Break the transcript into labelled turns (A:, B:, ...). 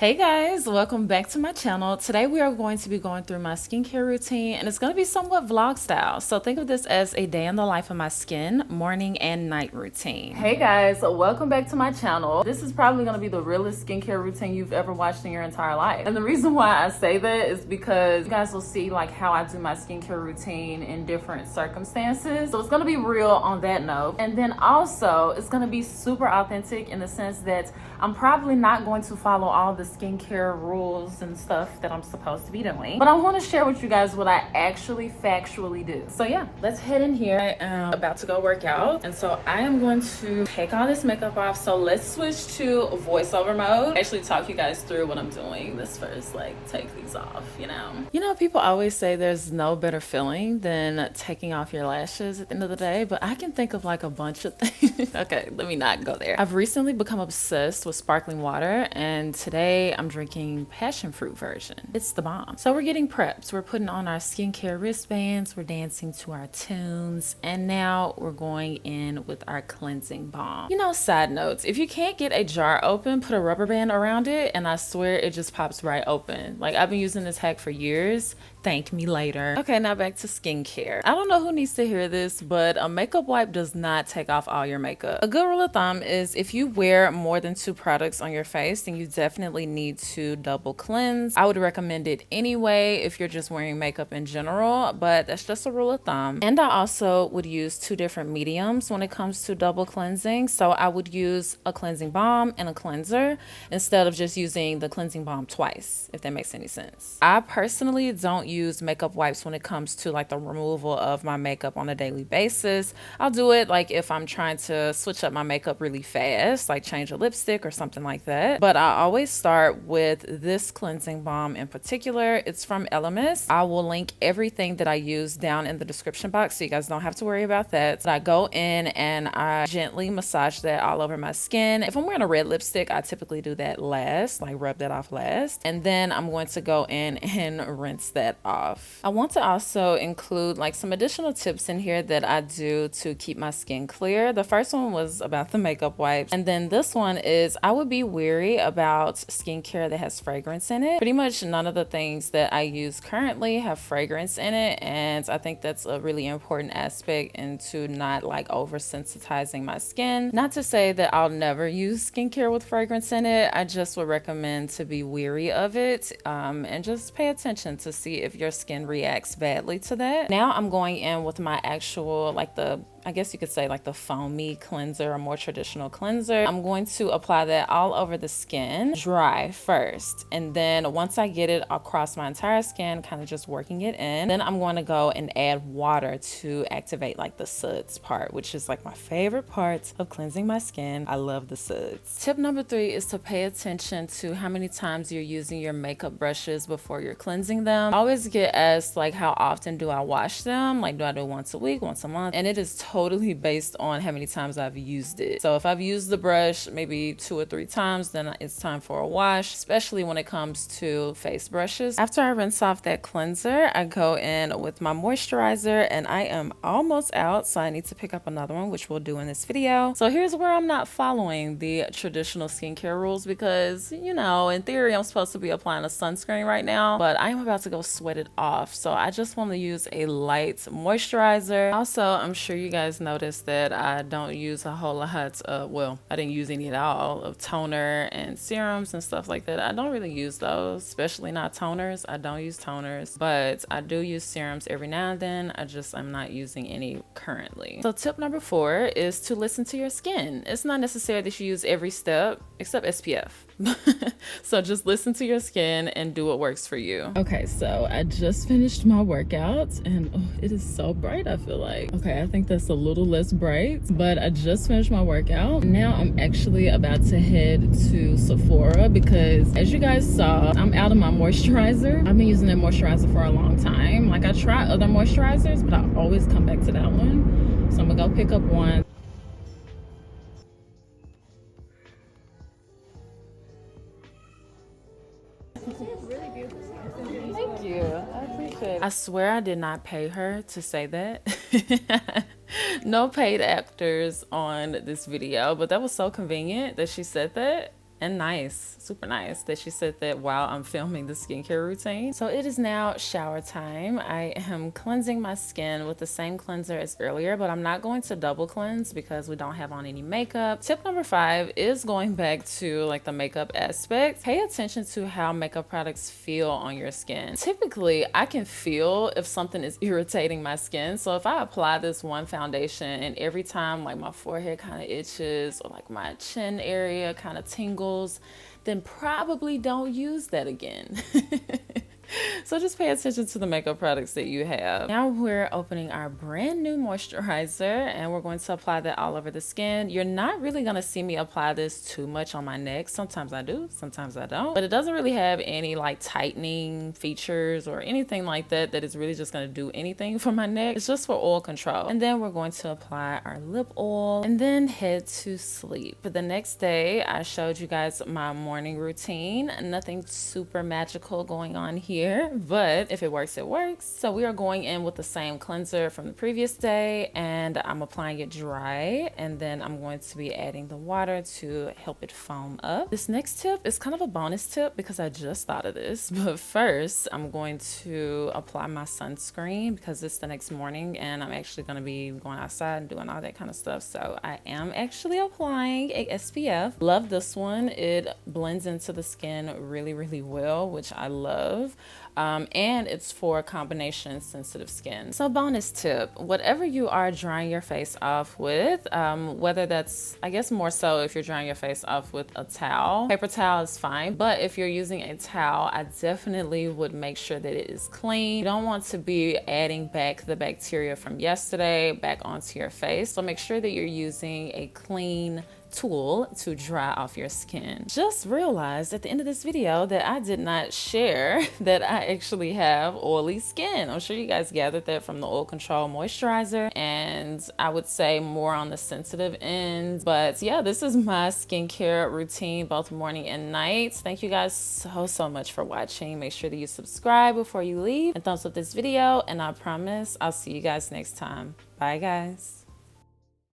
A: Hey guys, welcome back to my channel. Today we are going to be going through my skincare routine and it's going to be somewhat vlog style. So think of this as a day in the life of my skin, morning and night routine. Hey guys, welcome back to my channel. This is probably going to be the realest skincare routine you've ever watched in your entire life. And the reason why I say that is because you guys will see like how I do my skincare routine in different circumstances. So it's going to be real on that note. And then also it's going to be super authentic in the sense that I'm probably not going to follow all the skincare rules and stuff that I'm supposed to be doing, but I want to share with you guys what I actually factually do. So yeah, let's head in here. I am about to go work out, and so I am going to take all this makeup off. So let's switch to voiceover mode. Actually talk you guys through what I'm doing. Let's first like take these off, you know people always say there's no better feeling than taking off your lashes at the end of the day, but I can think of like a bunch of things. Okay, let me not go there. I've recently become obsessed with sparkling water, and today I'm drinking passion fruit version. It's the bomb. So we're getting prepped. We're putting on our skincare wristbands. We're dancing to our tunes. And now we're going in with our cleansing balm. Side notes, if you can't get a jar open, put a rubber band around it and I swear it just pops right open. Like I've been using this hack for years. Thank me later. Okay, now back to skincare. I don't know who needs to hear this, but a makeup wipe does not take off all your makeup. A good rule of thumb is if you wear more than 2 products on your face, then you definitely need to double cleanse. I would recommend it anyway if you're just wearing makeup in general, but that's just a rule of thumb. And I also would use 2 different mediums when it comes to double cleansing. So I would use a cleansing balm and a cleanser instead of just using the cleansing balm twice, if that makes any sense. I personally don't use makeup wipes when it comes to like the removal of my makeup on a daily basis. I'll do it like if I'm trying to switch up my makeup really fast, like change a lipstick or something like that. But I always start with this cleansing balm in particular. It's from Elemis. I will link everything that I use down in the description box so you guys don't have to worry about that. So I go in and I gently massage that all over my skin. If I'm wearing a red lipstick, I typically do that last, like rub that off last. And then I'm going to go in and rinse that off. I want to also include like some additional tips in here that I do to keep my skin clear. The first one was about the makeup wipes, and then this one is I would be wary about skincare that has fragrance in it. Pretty much none of the things that I use currently have fragrance in it, and I think that's a really important aspect into not like oversensitizing my skin. Not to say that I'll never use skincare with fragrance in it, I just would recommend to be weary of it and just pay attention to see if your skin reacts badly to that. Now I'm going in with my actual like I guess you could say like the foamy cleanser, a more traditional cleanser. I'm going to apply that all over the skin, dry first. And then once I get it across my entire skin, kind of just working it in, then I'm going to go and add water to activate like the suds part, which is like my favorite part of cleansing my skin. I love the suds. Tip number 3 is to pay attention to how many times you're using your makeup brushes before you're cleansing them. I always get asked like how often do I wash them? Like do I do once a week, once a month? And it is totally based on how many times I've used it. So if I've used the brush maybe 2 or 3 times, then it's time for a wash, especially when it comes to face brushes. After I rinse off that cleanser, I go in with my moisturizer, and I am almost out, so I need to pick up another one, which we'll do in this video. So here's where I'm not following the traditional skincare rules because, in theory, I'm supposed to be applying a sunscreen right now, but I am about to go sweat it off. So I just want to use a light moisturizer. Also, I'm sure you guys noticed that I don't use a whole lot I didn't use any at all of toner and serums and stuff like that. I don't really use those, especially not toners. I don't use toners, but I do use serums every now and then. I'm not using any currently. So tip number 4 is to listen to your skin. It's not necessary that you use every step except SPF. So just listen to your skin and do what works for you. Okay, so I just finished my workout and it is so bright, I feel like. Okay, I think that's a little less bright, but I just finished my workout. Now I'm actually about to head to Sephora because as you guys saw, I'm out of my moisturizer. I've been using that moisturizer for a long time. Like I try other moisturizers, but I always come back to that one. So I'm gonna go pick up one. Thank you. I appreciate it. I swear I did not pay her to say that. No paid actors on this video, but that was so convenient that she said that. and nice, super nice that she said that while I'm filming the skincare routine. So it is now shower time. I am cleansing my skin with the same cleanser as earlier, but I'm not going to double cleanse because we don't have on any makeup. Tip number 5 is going back to like the makeup aspect. Pay attention to how makeup products feel on your skin. Typically, I can feel if something is irritating my skin. So if I apply this one foundation and every time like my forehead kind of itches or like my chin area kind of tingles, then probably don't use that again. So just pay attention to the makeup products that you have. Now we're opening our brand new moisturizer and we're going to apply that all over the skin. You're not really going to see me apply this too much on my neck. Sometimes I do, sometimes I don't. But it doesn't really have any like tightening features or anything like that that is really just going to do anything for my neck. It's just for oil control. And then we're going to apply our lip oil and then head to sleep. But the next day I showed you guys my morning routine. Nothing super magical going on here, but if it works, it works. So we are going in with the same cleanser from the previous day and I'm applying it dry, and then I'm going to be adding the water to help it foam up. This next tip is kind of a bonus tip because I just thought of this, but first I'm going to apply my sunscreen because it's the next morning and I'm actually going to be going outside and doing all that kind of stuff. So I am actually applying a SPF. Love this one. It blends into the skin really, really well, which I love. And it's for combination sensitive skin. So bonus tip, whatever you are drying your face off with, whether that's, I guess more so if you're drying your face off with a towel, paper towel is fine. But if you're using a towel, I definitely would make sure that it is clean. You don't want to be adding back the bacteria from yesterday back onto your face. So make sure that you're using a clean tool to dry off your skin. Just realized at the end of this video that I did not share that I actually have oily skin. I'm sure you guys gathered that from the oil control moisturizer, and I would say more on the sensitive end. But yeah, this is my skincare routine both morning and night. Thank you guys so much for watching. Make sure that you subscribe before you leave and thumbs up this video, and I promise I'll see you guys next time. Bye guys.